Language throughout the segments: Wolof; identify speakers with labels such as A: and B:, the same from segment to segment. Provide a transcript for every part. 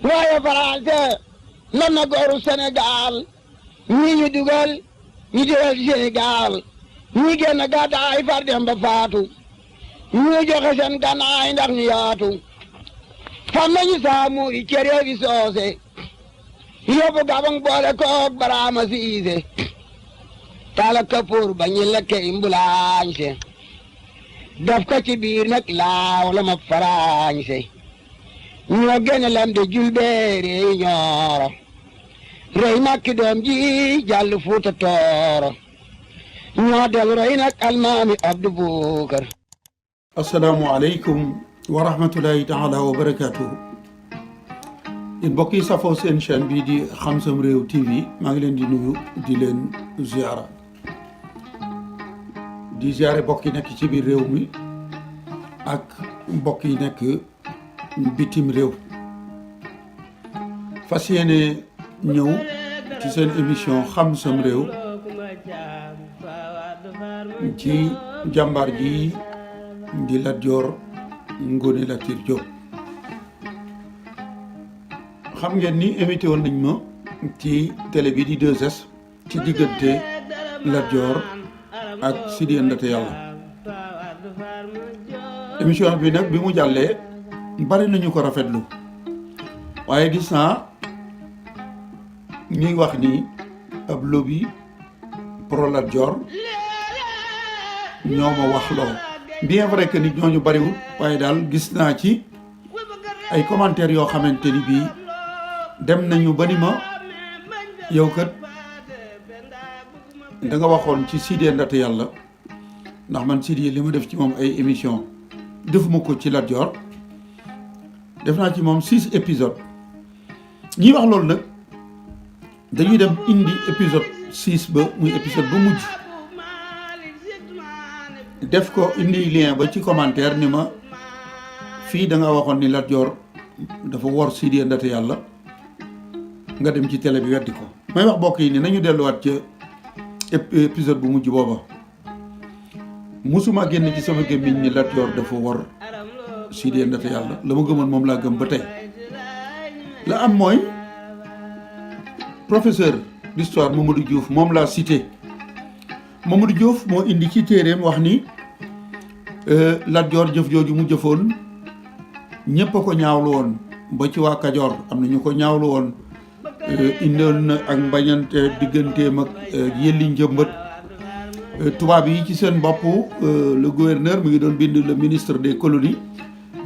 A: waaye Faranse lan na gooru Sénégal ñii ñu dugal Sénégal ñi génn gàddaay far dem ba faatu ñu joxe seen gànnaay ndax ñu yaatu fam nañu saamu i cere fi soose yóbbu Gabang boole koog Baraama Siise tala kapoor ba ñu lekke imbulaañse daf ko ci biir nag laaw la ma faraañse ñoo génne lam de julbeere yi ñooro rey makki doom ji jàll Fuuta Tooro ñoo del rey nag almaami Abdu Bukar.
B: assalaamu aleykum wa rahmatullahi taala wa barakatuhu. yéen mbokk yi safoo seen chaîne bii di Xam Sam Réew TV maa ngi leen di nuyu di leen ziara di ziare mbokk yi nekk ci biir réew mi ak mbokk yi nekk bitim réew. fas yéene ñëw ci seen émission Xam Sam Réew ci jàmbaar ji di Lat Joor Ngoone Latyr Diop. xam ngeen ni invité woon nañ ma ci télé bi di 2S ci diggante Lat Joor ak Sidy Ndaté Yàlla. émission bi nag bi mu jàllee bari nañu ko rafetlu waaye gis naa ñuy wax ni ab lobby pro Lat Joor ñoo ma wax loo bien vrai que nit ñooñu bariwul waaye daal gis naa ci ay commentaires yoo xamante ni bii dem nañu ba ni ma yow kat da nga waxoon ci Sidy Ndaté Yàlla ndax man Sidy li ma def ci moom ay émission defuma ko ci Lat Joor def naa ci moom 6 épisodes ñi wax loolu nag dañuy dem indi épisode 6 ba muy épisode bu mujj def ko indi lien ba ci commentaire ni ma fii da nga waxoon ni Lat Joor dafa wor Sidy Ndaté Yàlla nga dem ci télé bi weddi ko. may wax bokk yi ni nañu delluwaat ca épisode bu mujj booba musuma génn ci sama gémmiñ ni Lat Joor dafa wor Sidy Ndaté Yàlla la ma gëmoon moom laa gëm ba tey. la am mooy professeur d'histoire Mamadou Diouf moom laa cité Mamadou Diouf moo indi ci téeréem wax ni Lat Joor jëf jooju mu jëfoon ñépp a ko ñaawlu woon ba ci waa Kajoor am na ñu ko ñaawlu woon. indoon na ak mbañante digganteem ak yelli njëmbat tubaab yi ci seen bopp le gouverneur mu ngi doon bind le ministre des colonies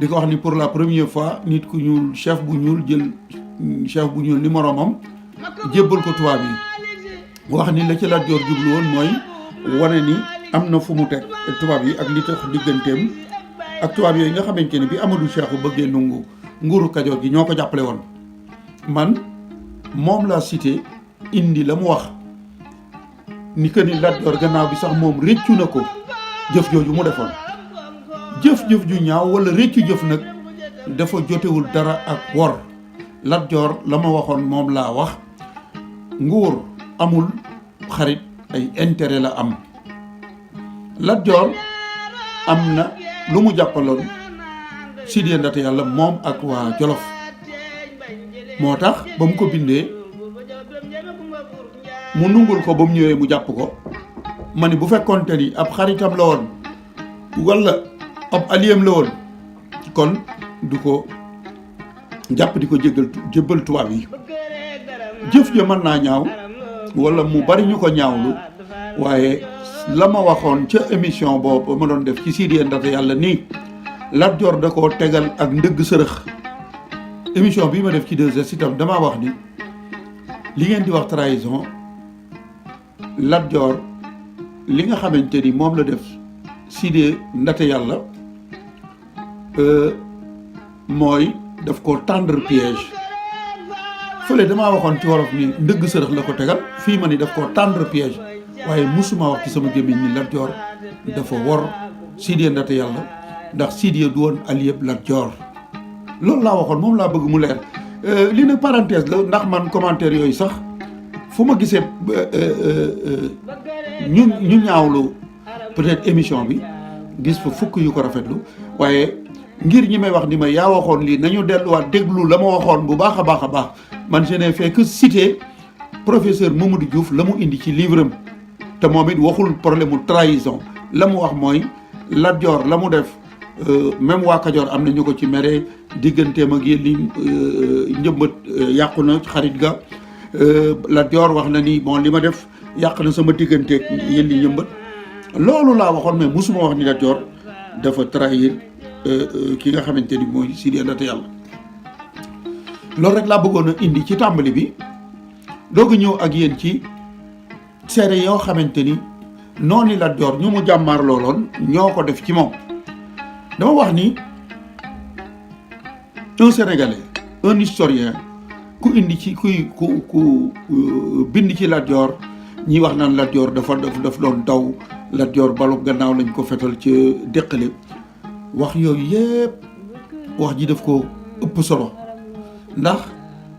B: di ko wax ni pour la première fois nit ku ñuul chef bu ñuul jël chef bu ñuul ni moroomam jébbal ko tubaab yi wax ni la ci Lat Joor jublu woon mooy wane ni am na fu mu teg tubaab yi ak li tax digganteem ak tubaab yooyu nga xamante ni bi Amadou Cheikhou bëggee nungu nguuru Kajoor gi ñoo ko jàppale woon. man moom laa cité indi la mu wax ni que ni Lat Joor gannaaw bi sax moom réccu na ko jëf jooju mu defoon jëf-jëf ju ñaaw wala réccu jëf nag dafa jotewul dara ak wor. Lat Joor la ma waxoon moom laa wax nguur amul xarit ay intérêt la am. Lat Joor am na lu mu jàppaloon Sidy Ndaté Yàlla moom ak waa Jolof moo tax ba mu ko bindee mu nungul ko ba mu ñëwee mu jàpp ko ma ni bu fekkoonte ni ab xaritam la woon walla ab aliyem la woon kon du ko jàpp di ko jébbal tubaab yi. jëf ja mën naa ñaaw walla mu bari ñu ko ñaawlu waaye la ma waxoon ca émission boobu ma doon def ci Sidy Ndaté Yàlla nii Lat Joor da koo tegal ak ndëgg sërëx. émission bii ma def ci 2S itam damaa wax ni li ngeen di wax trahison Lat Joor li nga xamante ni moom la def Sidy Ndaté Yàlla mooy daf ko tendre piège. fële damaa waxoon ci wolof ni ndëgg sërëx la ko tegal fii ma ni daf ko tendre piège waaye musuma wax ci sama gémmiñ ni Lat Joor dafa wor Sidy Ndaté Yàlla ndax Sidy du woon allié Lat Joor. loolu laa waxoon moom laa bëgg mu leer li ne parenthèse la ndax man commentaire yooyu sax fu ma gisee ñu ñaawlu peut-être émission bi gis fa fukk yu ko rafetlu waaye ngir ñi may wax ni ma yaa waxoon lii nañu delluwaat déglu la ma waxoon bu baax a baax a baax man je n'ai fait que citer professeur Mamadou Diouf la mu indi ci livre am te moom it waxul problème mu trahison la mu wax mooy Lat Joor la mu def même waa Kajoor am na ñu ko ci mere digganteem ak yéen li njëmbat yàqu na xarit ga Lat Joor wax na ni bon li ma def yàq na sama digganteeg yéen li njëmbat loolu laa waxoon mais musuma wax ni Lat Joor dafa trahir ki nga xamante ni mooy Sidi Ndate Yàlla loolu rek laa bëggoon a indi ci tàmbali bi doog a ñëw ak yéen ci seere yoo xamante ni noonu Lat Joor ñu mu jàmmaar looloon ñoo ko def ci moom dama wax ni un Sénégalais un historien ku indi ci ku bind ci Lat Joor ñi wax naan Lat Joor daf doon daw Lat Joor balu gannaaw lañ ko fetal ci déqale wax yooyu yëpp wax ji daf ko ëpp solo ndax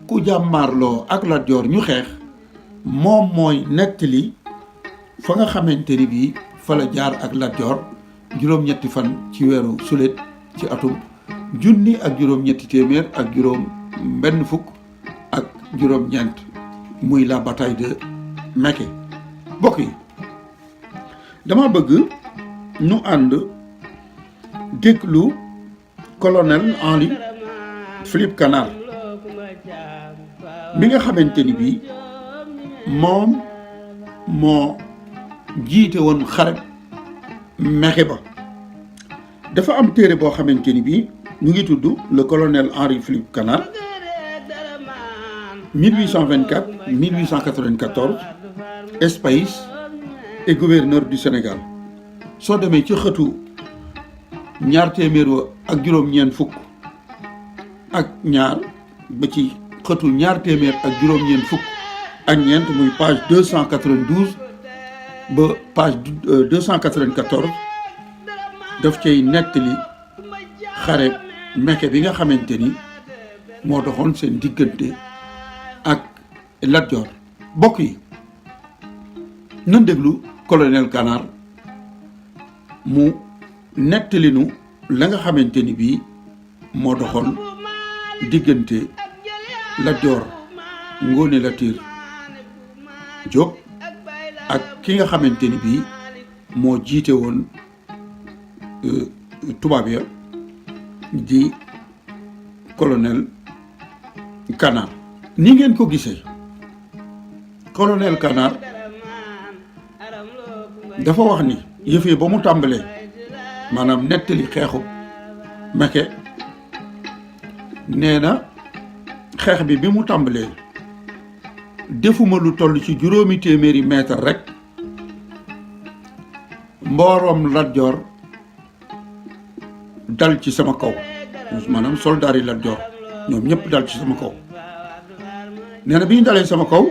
B: ku jàmmaarloo ak Lat Joor ñu xeex moom mooy nettali fa nga xamante ni bii fa la jaar ak Lat Joor juróom-ñetti fan ci weeru sulet ci atum junni ak juróom-ñetti téeméer ak juróom benn fukk ak juróom-ñeent muy la bataille de Mékhé bokk yi dama bëgg ñu ànd déglu colonel Henri Philippe Canard mi nga xamante ni bii moom moo jiite woon xare Mékhé ba dafa am téere boo xamante ni bii ñu ngi tudd le colonel Henri Philippe Canard 1824 1894 espace et gouverneur du Sénégal soo demee ci xëtu ñaar téeméer ak juróom-ñeent fukk ak ñaar ba ci xëtu ñaar téeméer ak juróom-ñeent fukk ak ñeent muy page 292 ba page 294 daf cay nettali xare Mékhé bi nga xamante ni moo doxoon seen diggante ak Lat Joor bokk yi nan déglu colonel Canard mu nettali nu la nga xamante ni bii moo doxoon diggante Lat Joor Ngoone Latiir Jóob ak ki nga xamante ni bii moo jiite woon tubaab ya di colonel Canard ni ngeen ko gisee colonel Canard dafa wax ni yëf yi ba mu tàmbalee maanaam nettali xeexu Mékhé nee na xeex bi mu tàmbalee defuma lu toll ci juróomi téeméeri mètre rek mbooroom Lat Joor dal ci sama kaw maanaam soldaar yi Lat Joor ñoom ñëpp dal ci sama kaw nee na bi ñu dalee sama kaw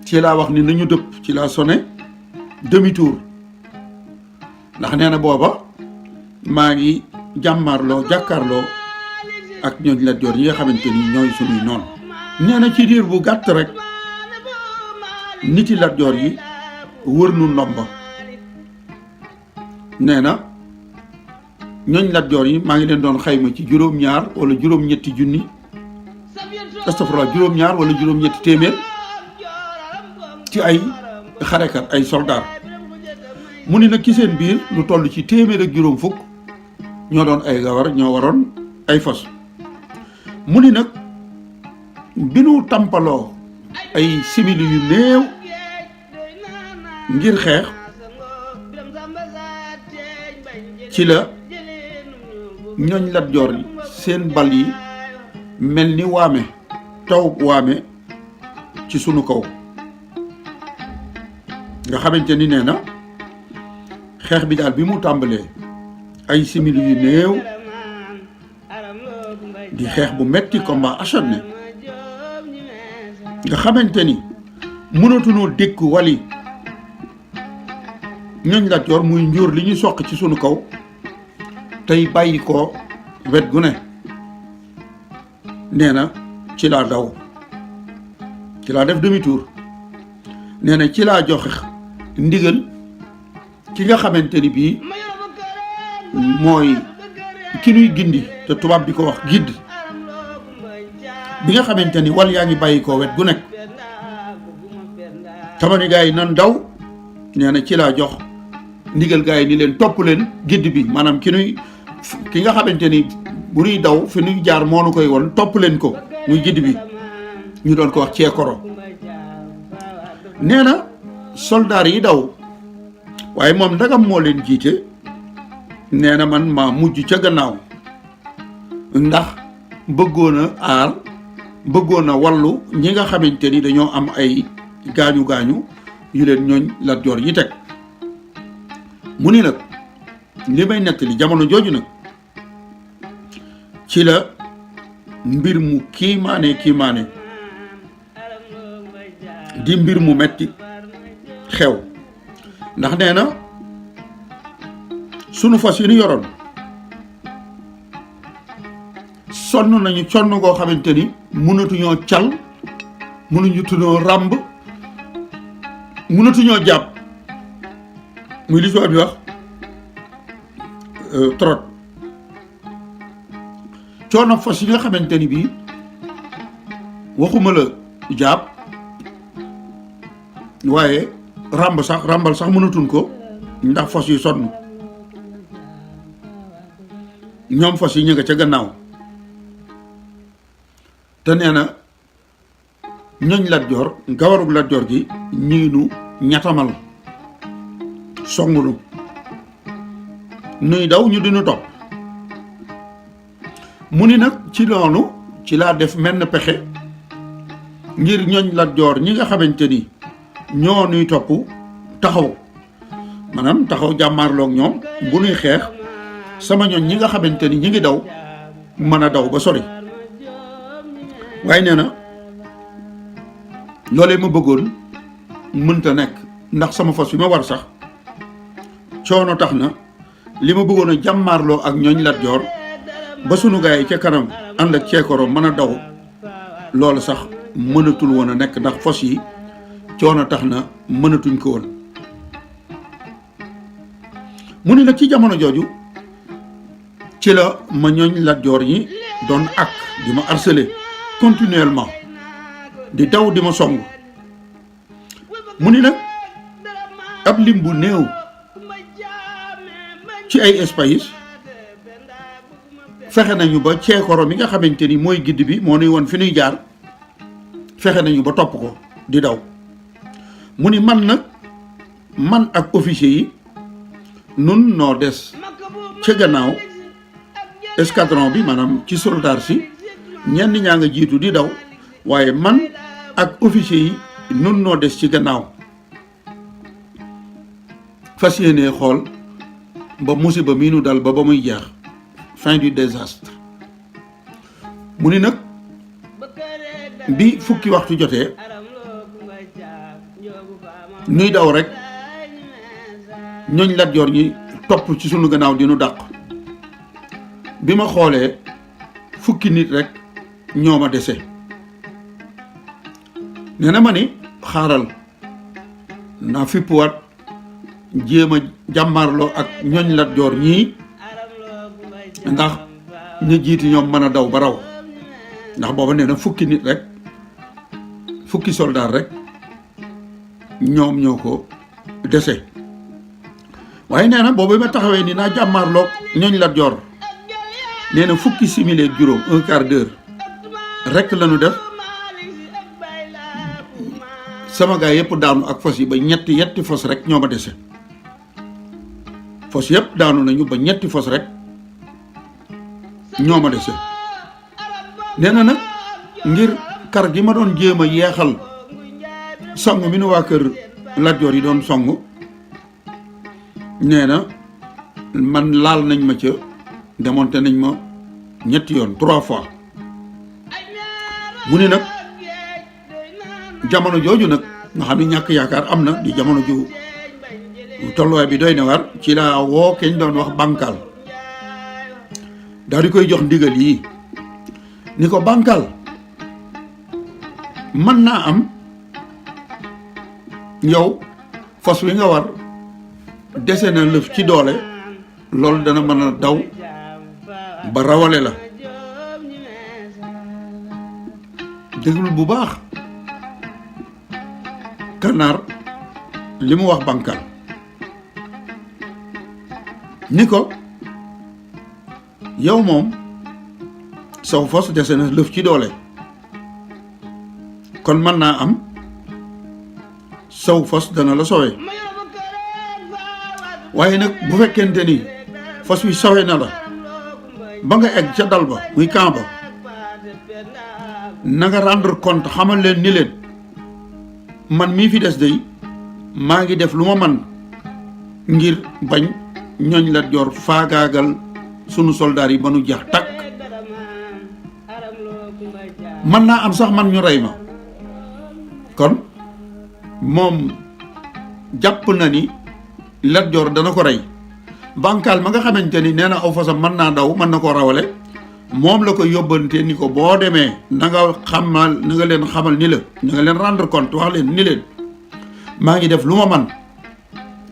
B: ci laa wax ni nañu dëpp ci laa sonné demi tour ndax nee na booba maa ngi jàkkaarloo ak ñooñ Lat Joor yi nga xamante ni ñooy suñuy noonu nee na ci diir bu gàtt rek niti Lat Joor yi wër nu ndomba nee na ñooñ Lat Joor yi maa ngi leen doon xayma ci juróom-ñaar wala juróom-ñetti junni astafurlah juróom-ñaar wala juróom-ñetti téeméer ci ay xarekat ay soldaar mu ni nag ci seen biir lu toll ci téeméer ak juróom fukk ñoo doon ay gawar ñoo waroon ay fas mu ni nag bi nu tampaloo ay simili yu néew ngir xeex ci la ñooñ Lat Joor yi seen bal yi mel ni waame taw waame ci sunu kaw nga xamante ni nee na xeex bi daal bi mu tàmbalee ay simili yu néew di xeex bu metti combat acharné nga xamante ni mënatunoo dékk wali ñooñ Lat Joor muy njuur li ñu soq ci sunu kaw tey bàyyi ko wet gu ne nee na ci laa daw ci laa def demi tour nee na ci laa joxe ndigal ki nga xamante ni bii mooy ki nuy gindi te tubaab di ko wax guide bi nga xamante ni wal yaa ngi bàyyi koo wet gu nekk tama ni gaa yi nan daw nee na ci laa jox ndigal gaa yi ni leen topp leen guide bi maanaam ki nga xamante ni bu nuy daw fi nuy jaar moo nu koy won topp leen ko muy guide bi ñu doon ko wax ceekoro nee na soldaar yi daw waaye moom ndagam moo leen jiite nee na man maa mujj ca gannaaw ndax bëggoon a aar bëggoon a wallu ñi nga xamante ni dañoo am ay gaañu-gaañu yu leen ñooñ Lat Joor yi teg mu ni nag li may nettali jamono jooju nag ci la mbir mu kiimaane di mbir mu metti xew ndax nee na sunu fas yi ñu yoroon sonn nañu conn goo xamante ni mënatuñoo cal mënatuñoo ràmb mënatuñoo jàpp muy li tubaab di wax trot coono fas yi nga xamante ni bii waxuma la jàpp waaye ràmbal sax mënatuñ ko ndax fas yi sonn ñoom fas yi ñu nga ca gannaaw te nee na ñooñ Lat Joor gawarug Lat Joor gi ñii nu ñatamal songunu nuy daw ñu dinu topp mu ni nag ci loolu ci laa def menn pexe ngir ñooñ Lat Joor ñi nga xamante ni ñoo nuy topp taxaw maanaam taxaw jàmmaarloog ñoom bu nuy xeex sama ñooñ ñi nga xamante ni ñi ngi daw mën a daw ba sori waaye nee na loolee ma bëggoon mënta nekk ndax sama fas wi ma war sax coono tax na li ma bëggoon a jàmmaarloo ak ñooñ Lat Joor ba sunu gaay yi ca kanam ànd ak ceekoro mën a daw loolu sax mënatul woon a nekk ndax fas yi coono tax na mënatuñ ko woon mu ni nag ci jamono jooju ci la ma ñooñ Lat Joor yi doon ak di ma harceler continuellement di daw di ma song mu ni nag ab lim bu néew ci ay espace fexe nañu ba ceekoro mi nga xamante ni mooy gidd bi moo nuy woon fi nuy jaar fexe nañu ba topp ko di daw mu ni man ak officier yi nun noo des ca gannaaw escadron bi maanaam ci soldat si ñenn ñaa nga jiitu di daw waaye man ak officier yi nun noo des ci gannaaw fas yéenee xool ba musiba mii nu dal ba muy jeex fin du désastre mu ni nag bi fukki waxtu jotee nuy daw rek ñooñ Lat Joor ñi topp ci sunu gannaaw di nu dàq bi ma xoolee fukki nit rek ñoo ma dese nee na ma ni xaaral naa fippuwaat jéem a jàmmaarloo ak ñooñ Lat Joor ñii ndax ñu jiiti ñoom mën a daw ba raw ndax booba nee na fukki nit rek fukki soldaar rek ñoom ñoo ko dese waaye nee na boobu ma taxawee ni naa jàmmaarloog ñooñ Lat Joor nee na fukki simili ak juróom un quart d'heure rek lañu def sama gaay yëpp daanu ak fas yi ba yetti fas rek ñoo ma dese fas yëpp daanu nañu ba ñetti fas rek ñoo ma dese nee na nag ngir kar gi ma doon jéem a yeexal song mi nu waa kër Lat Joor yi doon song nee na man laal nañ ma ca démonté nañ ma ñetti yoon 3 fois mu ne nag jamono jooju nag nga xam ne ñàkk yaakaar am na di jamono ju tolluwaay bi doy na war ci laa woo keñ doon wax Bankal daal di koy jox ndigal yi ni ko Bankal mën naa am yow fas wi nga war dese na lëf ci doole loolu dana mën a daw ba rawale la déglul bu baax Kànnaar li mu wax Bankal ni ko yow moom saw fos dese na lëf ci doole kon mën naa am saw fos dana la sowe waaye nag bu fekkente ni fos wi sowe na la ba nga egg ca dal ba muy camp ba na nga rendre compte xamal leen ni leen man mii fi des day maa ngi def lu ma man ngir bañ ñooñ Lat Joor faagaagal sunu soldaar yi ba nu jeex takk mën naa am sax man ñu rey ma kon moom jàpp na ni Lat Joor dana ko rey Bankal ma nga xamante ni nee na aw fasam mën naa daw mën na koo rawale moom la ko yóbbante ni ko boo demee na nga leen xamal ni la na nga leen rendre compte wax leen ni leen maa ngi def lu ma man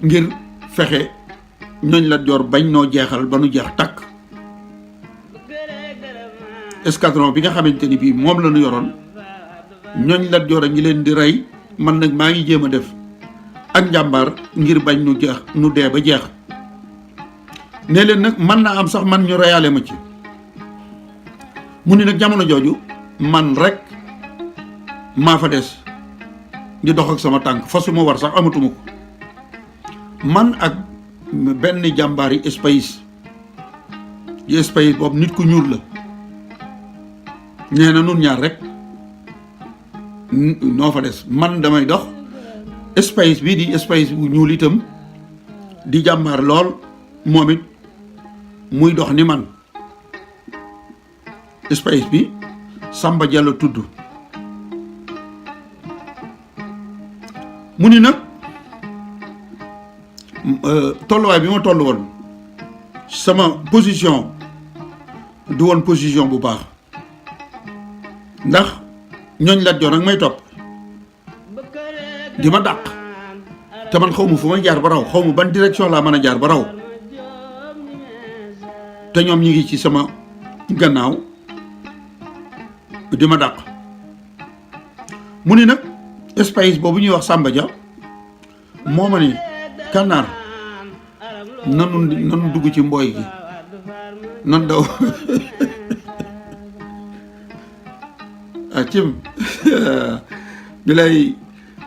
B: ngir fexe ñooñ Lat Joor bañ noo jeexal ba nu jeex takk escadron bi nga xamante ni bii moom la ñu yoroon ñooñ Lat Joor a ngi leen di rey man nag maa ngi jéem a def ak njàmbaar ngir bañ nu jeex nu dee ba jeex ne leen nag mën naa am sax man ñu reyaale ma ci mu ni nag jamono jooju man rek maa fa des di dox ak sama tànk fa su ma war sax amatuma ko man ak benn jàmbaari espace di espace boobu nit ku ñuul la nee na nun ñaar rek noo fa des man damay dox espace bi di espace bu ñuul itam di jàmbaar lool moom it muy dox ni man espace bi Samba Diallo tudd mu ni nag tolluwaay bi ma toll woon sama position du woon position bu baax ndax ñooñ Lat Joor nag may topp di ma dàq te man xaw ma fu may jaar ba raw xaw ma ban direction laa mën a jaar ba raw te ñoom ñi ngi ci sama gannaaw di ma dàq mu ni nag espace boobu ñuy wax Samba Dia moo ma ni Kànnaar nanu dugg ci mbooy gi nan daw acim bi lay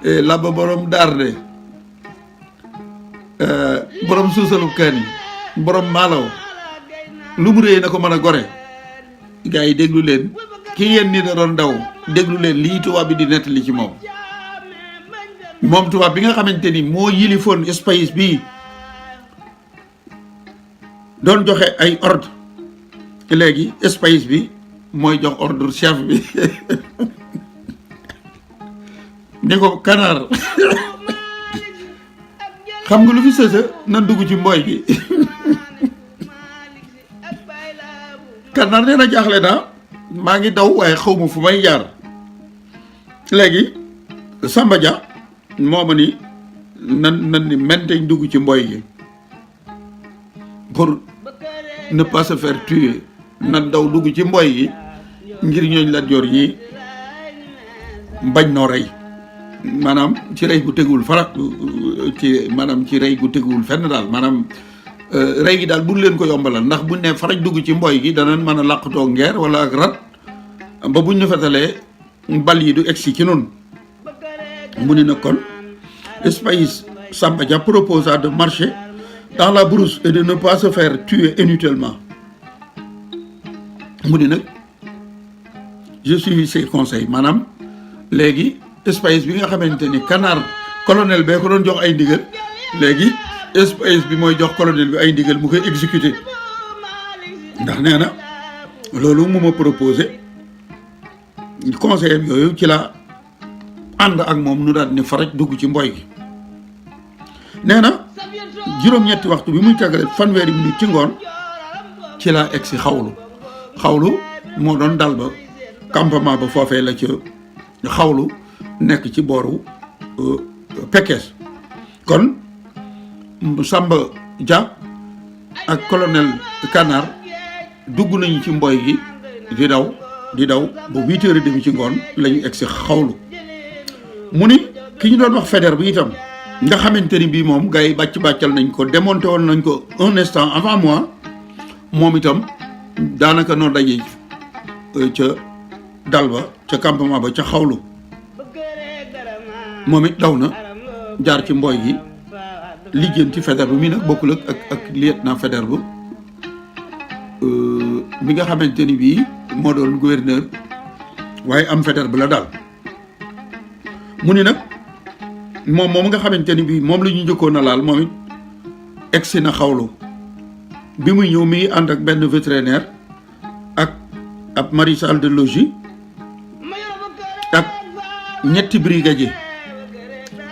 B: labba borom daar de borom suusalu kaan yi borom maalaw lu mu réy na ko mën a gore gars yi déglu leen ki ngeen ni da doon daw déglu leen lii tubaab bi di nettali ci moom tubaab bi nga xamante ni moo yilifoon espace bii doon joxe ay ordre léegi espace bi mooy jox ordre chef bi ni ko Kànnaar xam nga lu fi sësa nan dugg ci mbooy gi Kànnaar nee na jaaxle naa maa ngi daw waaye xaw ma fu may jaar léegi Samba Dia moo ma ni nan ni menteñ dugg ci mbooy gi pour ne pas se faire tuer nan daw dugg ci mbooy gi ngir ñooñ Lat Joor yi bañ noo rey maanaam ci rey gu teguwul ci rey gu teguwul fenn daal maanaam rey gi daal buñ leen ko yombalal ndax buñ ne faraj dugg ci mbooy gi danañ mën a làqutoo ngeer wala ak rat ba buñ ñu fetalee bal yi du egsi ci noonu mu ni nag kon espace Samba Dia proposa de marcher dans la brousse et de ne pas se faire tuer inutilement mu ni nag je suis ses conseils maanaam léegi espace bi nga xamante ni Kànnaar colonel bee ko doon jox ay ndigal léegi espace bi mooy jox colonel bi ay ndigal mu koy exécuter ndax nee na loolu mu ma proposé conseil yooyu ci la ànd ak moom nu daal ni faraj dugg ci mbooy gi nee na juróom-ñetti waxtu bi muy tàggale fanweeri minute ci ngoon ci laa egg si xawlu moo doon dal ba campement ba foofee la ca xawlu nekk ci booru Pekes kon Samba Dia ak colonel Kànnaar dugg nañu ci mboy gi di daw ba 8h30 ci ngoon la ñu egg si xawlu mu ni ki ñu doon wax Faidherbe bi itam nga xamante ni bii moom gars yi bàccal nañ ko démonté woon nañ ko un instant avant moi moom itam daanaka noo daje ca dal ba ca campement ba ca xawlu moom it daw na jaar ci mboy gi lijjanti Faidherbe bi mi nag bokkul ak lieutenant Faidherbe mi nga xamante ni bii moo doon gouverneur waaye am Faidherbe la daal mu ni nag moom nga xamante ni bii moom la ñu njëkkoon a laal moom it egsi na xawlu bi muy ñëw mi ngi ànd ak benn vétérinaire ak ab maréchal de logis ak ñetti brigadier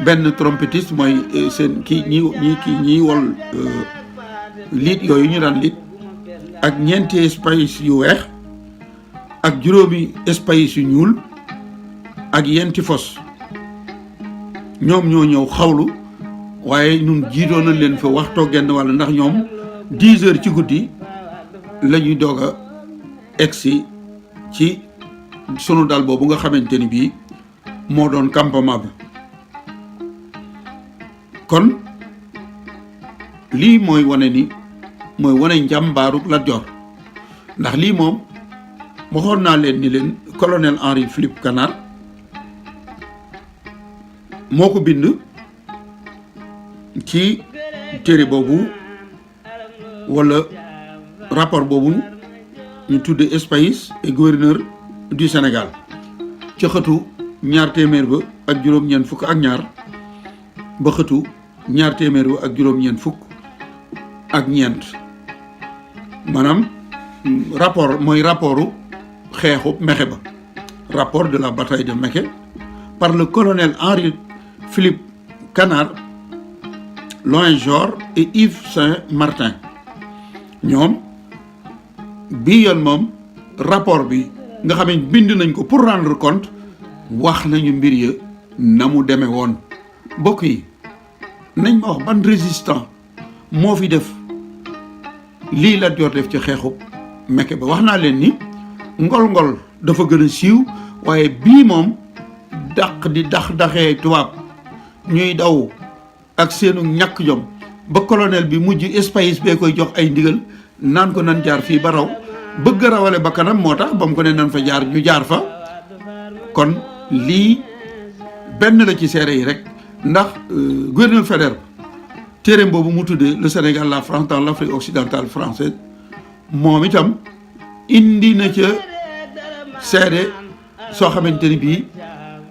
B: benn trompettiste mooy seen ñi wol liit yooyu ñu daan liit ak ñeenti espace yu weex ak juróomi espace yu ñuul ak yenti fos ñoom ñoo ñëw xawlu waaye ñun jiitoo nañ leen fa waxtoo genn wàll ndax ñoom 10h ci guddi la ñuy doog a egsi ci sunu dal boobu nga xamante ni bii moo doon campement ba kon lii mooy wane njàmbaaru Lat Joor ndax lii moom waxoon naa leen ni leen colonel Henri Philippe Canard moo ko bind ci téere boobu wala rapport boobu ñu tudde Espace et gouverneur du Sénégal ca xëtu 200 ba ak juróom-ñeent fukk ak ñaar ba xëtu 200 ba ak juróom-ñeent fukk ak ñeent maanaam rapport mooy rapportu xeexu Mékhé ba rapport de la bataille de Mékhé par le colonel Henri Philippe Canard, Loin-Jor et Yves Saint-Martin ñoom bii yoon moom rapport bi nga xam ne bind nañ ko pour rendre compte wax nañu mbir ya na mu demee woon mbokk yi nañ ma wax ban résistant moo fi def lii Lat Joor def ci xeexu Mékhé ba wax naa leen ni ngol-ngol dafa gën a siiw waaye bii moom dàq di daxee tubaab ñuy daw ak seenu ñàkk jom ba colonel bi mujj espace bee koy jox ay ndigal naan ko nan jaar fii ba raw bëgg a rawale ba kanam moo tax ba mu ko ne nan fa jaar ñu jaar fa kon lii benn la ci seere yi rek ndax gouverneur Faidherbe téereem boobu mu tuddee le Sénégal la France dans l'Afrique occidentale française moom itam indi na ca seede soo xamante ni bii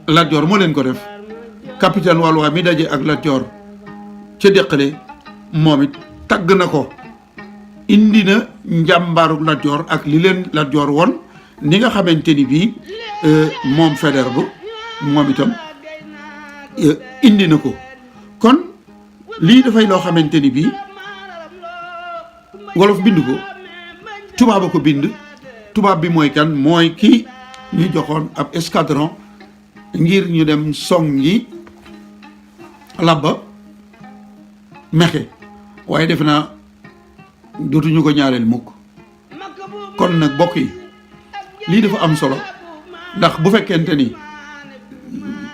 B: Lat Joor moo leen ko def capitaine Walwa mi daje ak Lat Joor ca Déqale moom it tagg na ko indi na njàmbaaru Lat Joor ak li leen Lat Joor woon ni nga xamante ni bii moom Faidherbe moom itam indi na ko kon lii dafay loo xamante ni bii wolof bind ko tubaab a ko bind tubaab bi mooy kan mooy kii ñu joxoon ab escadron ngir ñu dem songi labba Mékhé waaye defe naa dootuñu ko ñaareel mukk kon nag bokk yi lii dafa am solo ndax bu fekkente ni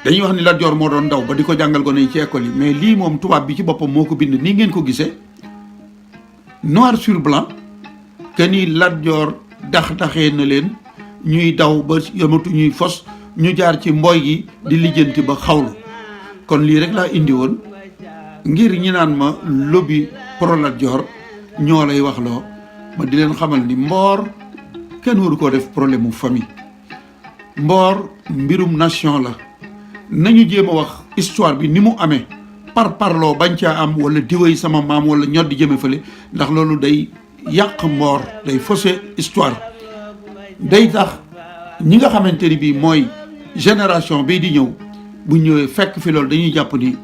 B: dañuy wax ni Lat Joor moo doon daw ba di ko jàngal gone yi ci école yi mais lii moom tubaab bi ci boppam moo ko bind nii ngeen ko gisee noir sur blanc que ni Lat Joor daxee na leen ñuy daw ba yamatu ñuy fos ñu jaar ci mboy gi di lijjanti ba xawlu kon lii rek laa indi woon ngir ñi naan ma lobby pro Lat Joor ñoo lay wax loo ma di leen xamal ni Mboor kenn waru koo def problème mu famille Mboor mbirum nation la nañu jéem a wax histoire bi ni mu amee par parloo bañ caa am wala diwéy sama maam wala ñod di jëme fële ndax loolu day yàq Mboor day fausser histoire day tax ñi nga xamante ni bii mooy génération bii di ñëw bu ñëwee fekk fi loolu dañuy jàpp ni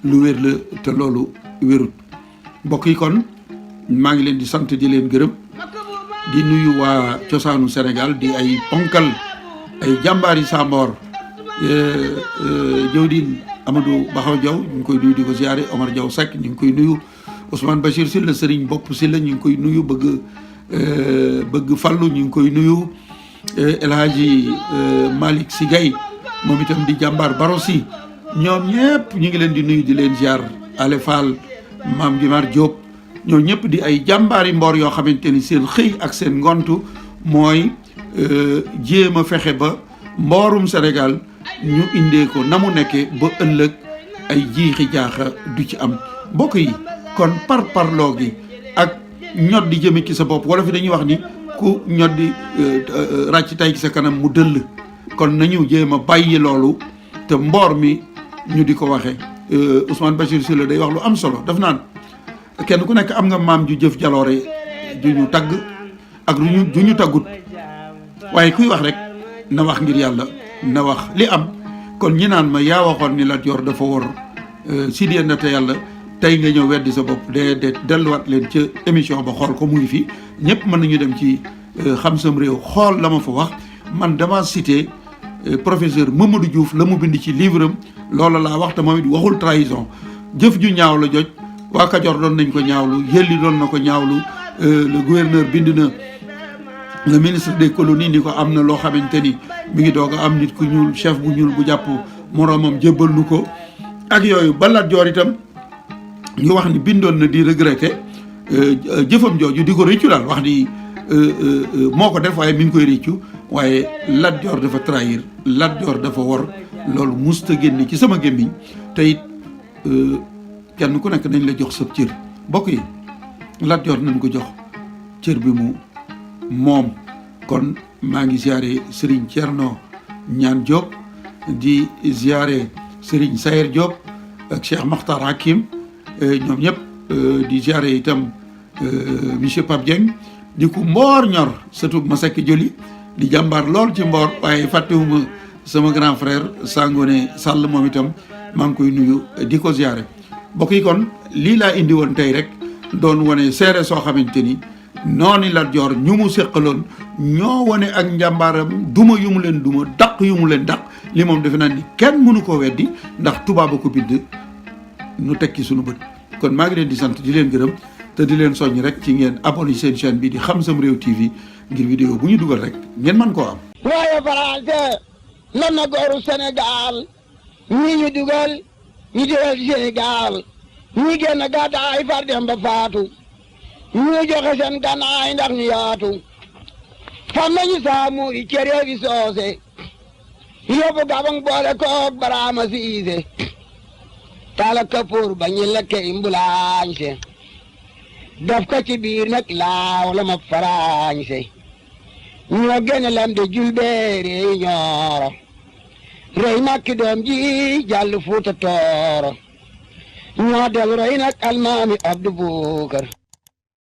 B: lu wér la te loolu wérut mbokk yi kon maa ngi leen di sant di leen gërëm di nuyu waa cosaanu Sénégal di ay ponkal ay jàmbaari Sambor jëwdin Amadou Baxaw Diaw ñu ngi koy nuyu di ko ziare Omar Diaw Seck ñu ngi koy nuyu Ousmane Bachir Sylla Serigne Bopp Sylla ñu ngi koy nuyu bëgg bëgg fallu ñu ngi koy nuyu El Hadji Malick Sy Gaye moom itam di jàmbaar Barosi ñoom ñëpp ñu ngi leen di nuyu di leen ziar Ale Fall Maam Gimar Diop ñoom ñëpp di ay jàmbaari mboor yoo xamante ni seen xëy ak seen ngontu mooy jéem a fexe ba mboorum Sénégal ñu indee ko na mu nekkee ba ëllëg ay jiixi jaaxa du ci am mbokk yi kon parloo gi ak ñod di jëme ci sa bopp wala fi dañuy wax ni ku ñod di ràcc tay ci sa kanam mu dëll kon nañu jéem a bàyyi loolu te mboor mi ñu di ko waxe Ousmane Bachir Sylla day wax lu am solo daf naan kenn ku nekk am nga maam ju jëf jaloore ju ñu tagg ak ju ñu taggut waaye kuy wax rek na wax ngir yàlla na wax li am kon ñi naan ma yaa waxoon ni Lat Joor dafa wor Sidi Ndate yàlla tey nga ñëw weddi sa bopp de delluwaat leen ca émission ba xool ko muy fi ñëpp mën nañu dem ci Xam Sam Réew xool la ma fa wax man dama cité professeur Mamadou Diouf la mu bind ci livre am loola laa wax te moom it waxul trahison jëf ju ñaaw la joj waa Kajoor doon nañ ko ñaawlu Yelli doon na ko ñaawlu le gouverneur bind na le ministre des colonies ni ko am na loo xamante ni mi ngi doog a am nit ku ñuul chef bu ñuul bu jàpp moroomam jébbal nu ko ak yooyu ba Lat Joor itam ñu wax ni bindoon na di regretter jëfam jooju di ko réccu daal wax ni moo ko def waaye mi ngi koy réccu waaye Lat Joor dafa trahir Lat Joor dafa wor loolu musta génn ci sama gémmiñ te it kenn ku nekk nañ la jox sab cër mbokk yi Lat Joor nañ ko jox cër bi mu moom kon maa ngi ziare Serigne Thierno Ñaan Diop di ziare Serigne Sayer Diop ak Cheikh Makhtar Hakim ñoom ñëpp di ziare itam monsieur Pape Dieng di ku mboor ñor surtout Masek Joli di jàmbaar lool ci mboor waaye fàttewuma sama grand frère Sangone Sall moom itam maa ngi koy nuyu di ko ziare mbokk yi kon lii laa indi woon tey rek doon wane seere soo xamante ni noonu Lat Joor ñu mu séqaloon ñoo wane ak njàmbaaram duma yu mu leen duma daq yu mu leen daq li moom defe naa ni kenn mënu koo weddi ndax tubaab a ko bind nu tekki suñu bët kon maa ngi leen di sant di leen gërëm te di leen soññ rek ci ngeen abonné seen chaîne bi di Xam Sam Réew TV ngir vidéo bu ñu dugal rek ngeen mën koo am
A: waaye français lan na gooru Sénégal ñii ñu dugal ñu dugal Sénégal ñi génn gàddaay far dem ba faatu ñu joxe seen gànnaay ndax ñu yaatu fam nañu saamu i cere bi soose yóbbu gabang boole koog baraama siise tala kapoor ba ñu lekke imbulaañse daf ko ci biir nag laaw la ma faraañse ñoo gene lam de julbeere yi ñooro rey makki doom ji jàll fuuta tooro ñoo del roy nag almaami Abdu Bukar